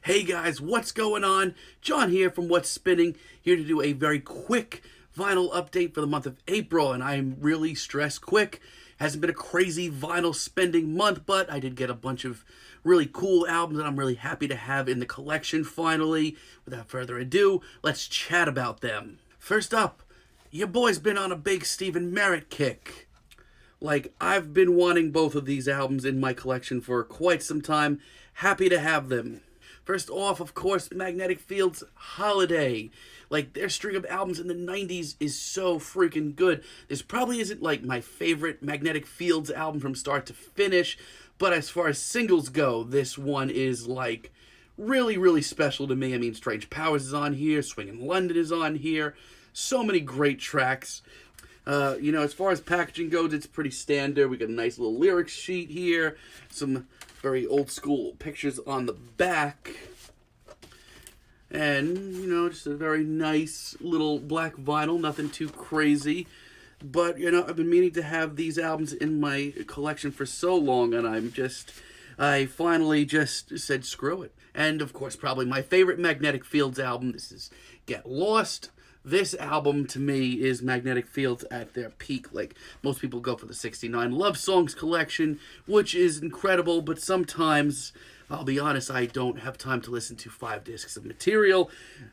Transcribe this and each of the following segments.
Hey guys, what's going on? John here from What's Spinning, here to do a very quick vinyl update for the month of April, and I'm really stressed quick. Hasn't been a crazy vinyl spending month, but I did get a bunch of really cool albums that I'm really happy to have in the collection finally. Without further ado, let's chat about them. First up, your boy's been on a big Stephen Merritt kick. I've been wanting both of these albums in my collection for quite some time. Happy to have them. First off, of course, Magnetic Fields Holiday. Their string of albums in the 90s is so freaking good. This probably isn't, my favorite Magnetic Fields album from start to finish, but as far as singles go, this one is, really, really special to me. I mean, Strange Powers is on here, Swingin' London is on here. So many great tracks. As far as packaging goes, it's pretty standard. We got a nice little lyrics sheet here, some very old school pictures on the back, and, just a very nice little black vinyl, nothing too crazy. But, I've been meaning to have these albums in my collection for so long, and I finally just said screw it. And, of course, probably my favorite Magnetic Fields album, this is Get Lost. This album, to me, is Magnetic Fields at their peak. Most people go for the 69 Love Songs collection, which is incredible, but sometimes, I'll be honest, I don't have time to listen to 5 discs of material.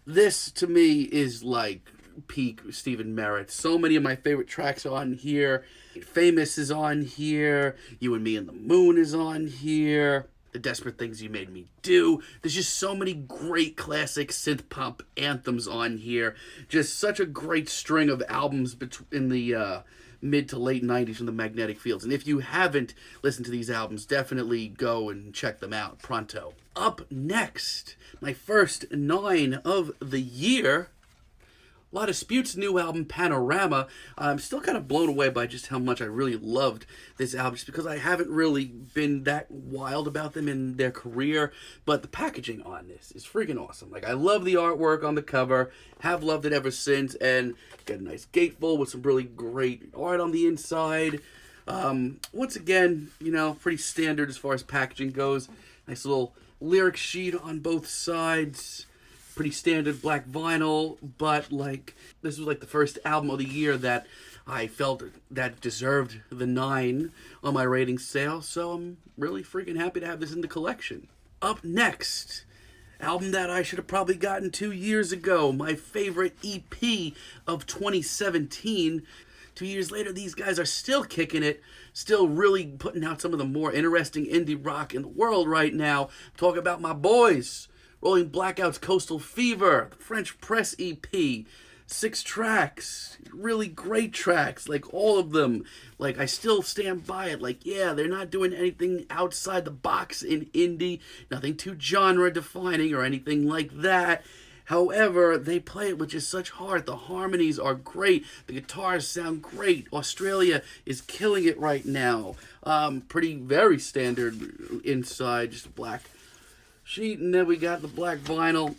This, to me, is peak Stephen Merritt. So many of my favorite tracks are on here. Famous is on here. You and Me and the Moon is on here. The Desperate Things You Made Me Do. There's just so many great classic synth pop anthems on here. Just such a great string of albums in the mid to late 90s from the Magnetic Fields. And if you haven't listened to these albums, definitely go and check them out pronto. Up next, my first 9 of the year, La Dispute's new album, Panorama. I'm still kind of blown away by just how much I really loved this album, just because I haven't really been that wild about them in their career, but the packaging on this is freaking awesome. I love the artwork on the cover, have loved it ever since, and got a nice gatefold with some really great art on the inside. Once again, pretty standard as far as packaging goes. Nice little lyric sheet on both sides. Pretty standard black vinyl, but this was the first album of the year that I felt that deserved the 9 on my rating scale, so I'm really freaking happy to have this in the collection. Up next, album that I should have probably gotten 2 years ago, my favorite EP of 2017. 2 years later, these guys are still kicking it, still really putting out some of the more interesting indie rock in the world right now. Talk about my boys. Rolling Blackouts, Coastal Fever, the French Press EP, 6 tracks, really great tracks, all of them. I still stand by it, yeah, they're not doing anything outside the box in indie, nothing too genre defining or anything like that. However, they play it with just such heart. The harmonies are great. The guitars sound great. Australia is killing it right now. Very standard inside, just black sheet, and then we got the black vinyl.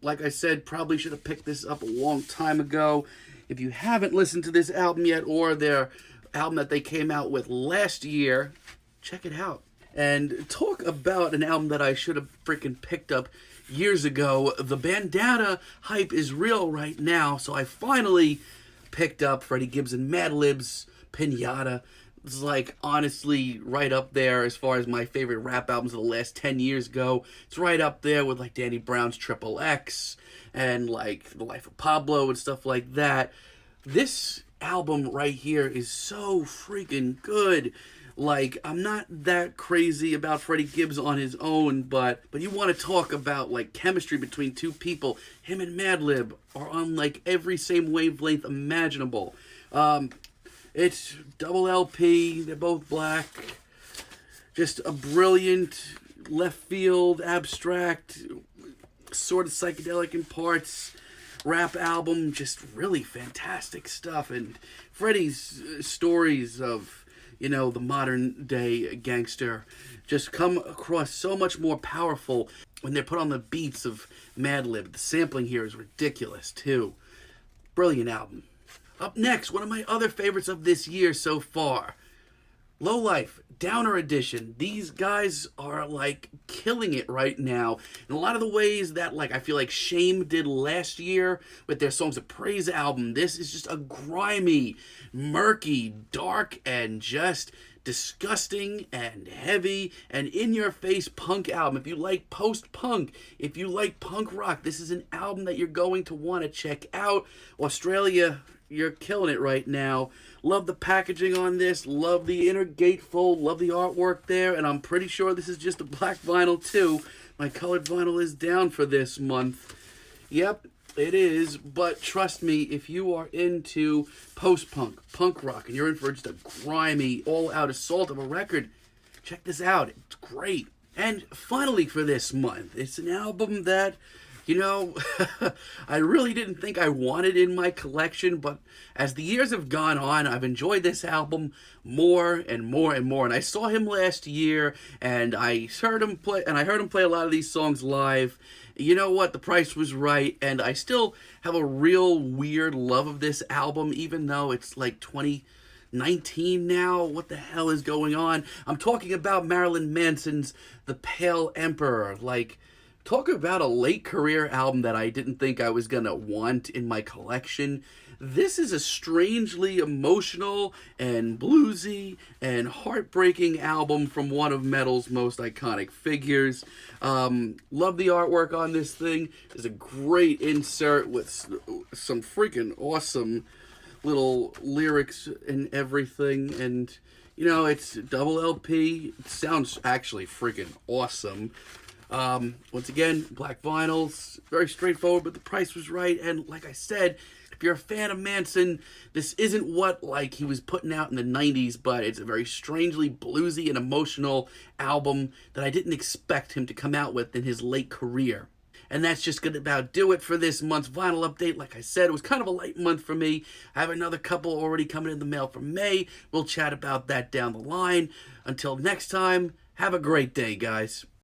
Like I said, probably should have picked this up a long time ago. If you haven't listened to this album yet, or their album that they came out with last year, check it out. And talk about an album that I should have freaking picked up years ago. The Bandana hype is real right now, so I finally picked up Freddie Gibbs and Madlib's Pinata. It's honestly right up there as far as my favorite rap albums of the last 10 years go. It's right up there with Danny Brown's Triple X and The Life of Pablo and stuff like that. This album right here is so freaking good. I'm not that crazy about Freddie Gibbs on his own, but you want to talk about chemistry between two people. Him and Madlib are on every same wavelength imaginable. It's double LP, they're both black. Just a brilliant left field, abstract, sort of psychedelic in parts rap album. Just really fantastic stuff. And Freddie's stories of, the modern day gangster just come across so much more powerful when they're put on the beats of Madlib. The sampling here is ridiculous too. Brilliant album. Up next, one of my other favorites of this year so far, Lowlife, Downer Edition. These guys are like killing it right now. In a lot of the ways that like I feel like Shame did last year with their Songs of Praise album. This is just a grimy, murky, dark, and just disgusting and heavy and in your face punk album. If you like post punk, if you like punk rock, this is an album that you're going to want to check out. Australia, you're killing it right now. Love the packaging on this. Love the inner gatefold. Love the artwork there. And I'm pretty sure this is just a black vinyl too. My colored vinyl is down for this month. Yep, it is. But trust me, if you are into post-punk, punk rock, and you're in for just a grimy, all-out assault of a record, check this out. It's great. And finally for this month, it's an album that, you know, I really didn't think I wanted in my collection, but as the years have gone on, I've enjoyed this album more and more and more. And I saw him last year, and I heard him play a lot of these songs live. You know what? The price was right, and I still have a real weird love of this album, even though it's like 2019 now. What the hell is going on? I'm talking about Marilyn Manson's The Pale Emperor. Like, talk about a late career album that I didn't think I was gonna want in my collection. This is a strangely emotional and bluesy and heartbreaking album from one of metal's most iconic figures. Love the artwork on this thing. There's a great insert with some freaking awesome little lyrics and everything. And, you know, it's double LP. It sounds actually freaking awesome. Once again, black vinyls, very straightforward, but the price was right. And like I said, if you're a fan of Manson, this isn't what like he was putting out in the 90s, but it's a very strangely bluesy and emotional album that I didn't expect him to come out with in his late career. And that's just going to about do it for this month's vinyl update. Like I said, it was kind of a light month for me. I have another couple already coming in the mail for May. We'll chat about that down the line. Until next time, have a great day, guys.